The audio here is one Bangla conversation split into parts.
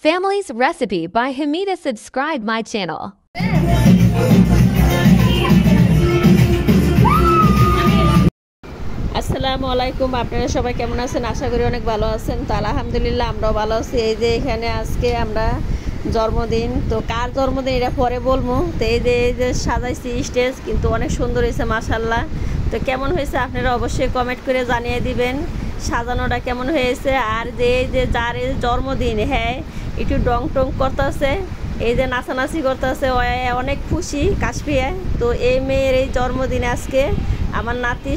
Family's Recipe by Hamida. Subscribe my channel. আসসালামু আলাইকুম। আপনারা সবাই কেমন আছেন? আশা করি অনেক ভালো আছেন। তো আলহামদুলিল্লাহ আমরাও ভালো আছি। এই যে এখানে আজকে আমরা জন্মদিন, তো কার জন্মদিন এটা পরে বলবো। তো এই যে সাজাইছি স্টেজ, কিন্তু অনেক সুন্দর হয়েছে মাশাআল্লাহ। তো কেমন হয়েছে আপনারা অবশ্যই কমেন্ট করে জানিয়ে দিবেন সাজানোটা কেমন হয়েছে। আর যে যার জন্মদিন, হ্যাঁ একটু ডং টং করতেছে, এই যে নাচানাচি করতেছে, অনেক খুশি কাশফিয়া। তো এই মেয়ের এই জন্মদিন আজকে, আমার নাতি।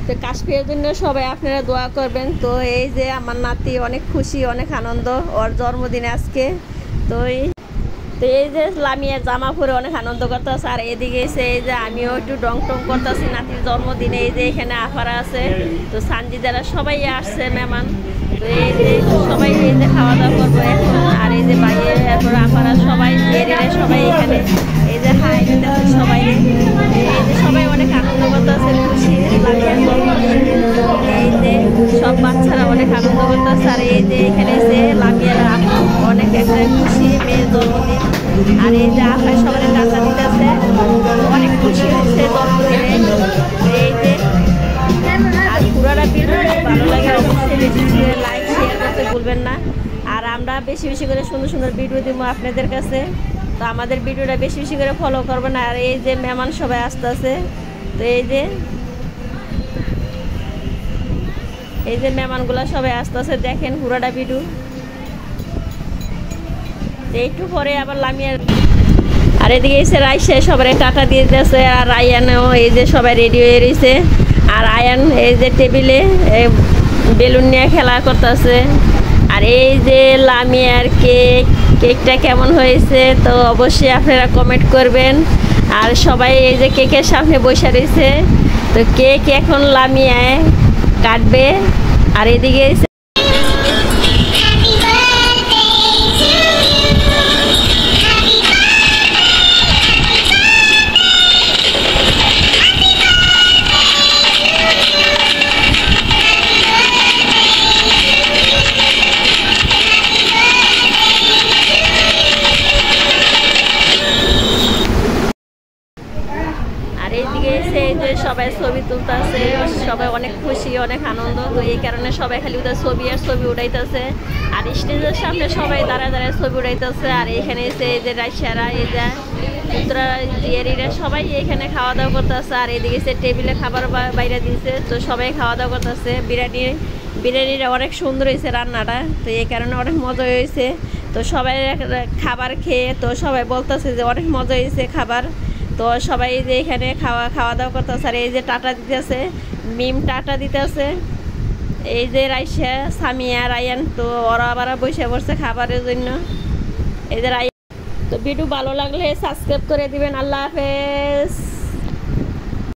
তো কাশফিয়ার জন্য সবাই আপনারা দোয়া করবেন। তো এই যে আমার নাতি অনেক খুশি, অনেক আনন্দ ওর জন্মদিন আজকে। তো এই যে লামিয়ার জামা পরে অনেক আনন্দ করতেছে। আর এদিকে এসে এই যে আমিও একটু ডং টং করতেছি নাতির জন্মদিনে। এই যে এখানে আফারা আছে, তো সানজিদারা সবাই আসছে মেহমান। তো এই যে সবাই এই যে খাওয়া দাওয়া করবো এখন। আর এই যে বাইরে এরপর আফারা সবাই সবাই এখানে এই যে হাই দিতেছে সবাই। এই যে সবাই অনেক আনন্দ করতেছে, খুশি লামিয়ার জন্মদিন। এই যে সব বাচ্চারা অনেক আনন্দ করতেছে। আর এই যে এখানে এসে লামিয়ার আপু অনেক একটা খুশি মেয়ের জন্মদিন। আর এই যে আফায় সবাই টাকা দিতেছে, অনেক খুশি হচ্ছে জন্মদিনে। এই যে আর পুরাটা ভিডিও ভালো লাগে অবশ্যই বেশি বেশি করে লাইক শেয়ার করতে ভুলবেন না। আর আমরা বেশি বেশি করে সুন্দর সুন্দর ভিডিও দিব আপনাদের কাছে। তো আমাদের ভিডিওটা বেশি বেশি করে ফলো করবেন। আর এই যে মেহমান সবাই আসতেছে, তো এই যে মেহমানগুলো সবাই আসতেছে, দেখেন পুরাটা ভিডিও। একটু পরে আবার লামিয়ার। আর এদিকে এসে রাইসে সবাই টাটা দিয়ে দিয়েছে। আর রায়ানও এই যে সবাই রেডি হয়ে রয়েছে। আর আয়ান এই যে টেবিলে বেলুন নিয়ে খেলা করতেছে। আর এই যে লামিয়ার কেকটা কেমন হয়েছে তো অবশ্যই আপনারা কমেন্ট করবেন। আর সবাই এই যে কেকের সামনে বসে রয়েছে, তো কেক এখন লামিয়ায় কাটবে। আর এদিকে সবাই ছবি তুলতেছে, সবাই অনেক খুশি, অনেক আনন্দ। তো এই কারণে সবাই খালি ওদের ছবি আর ছবি উঠাইতেছে। আর স্টেজের সামনে সবাই দাঁড়ায় দাঁড়ায় ছবি উঠাইতেছে। আর এখানে এসে এই যে রাইসারা, এই যে পুত্রা জিয়ারিরা সবাই এখানে খাওয়া দাওয়া করতেছে। আর এদিকে এসে টেবিলে খাবার বাইরে দিয়েছে, তো সবাই খাওয়া দাওয়া করতেছে। বিরিয়ানিটা অনেক সুন্দর হয়েছে রান্নাটা, তো এই কারণে অনেক মজা হয়েছে। তো সবাই খাবার খেয়ে তো সবাই বলতেছে যে অনেক মজা হয়েছে খাবার। তো সবাই যে এখানে খাওয়া দাওয়া করতেছে। আর এই যে টাটা দিতেছে, মিম টাটা দিতেছে। এই যে রাইসা, সামিয়া, রায়ান, তো ওরা আবার বসে পড়ছে খাবারের জন্য। এই যে রায়ান। তো ভিডিও ভালো লাগলে সাবস্ক্রাইব করে দিবেন। আল্লাহ হাফেজ।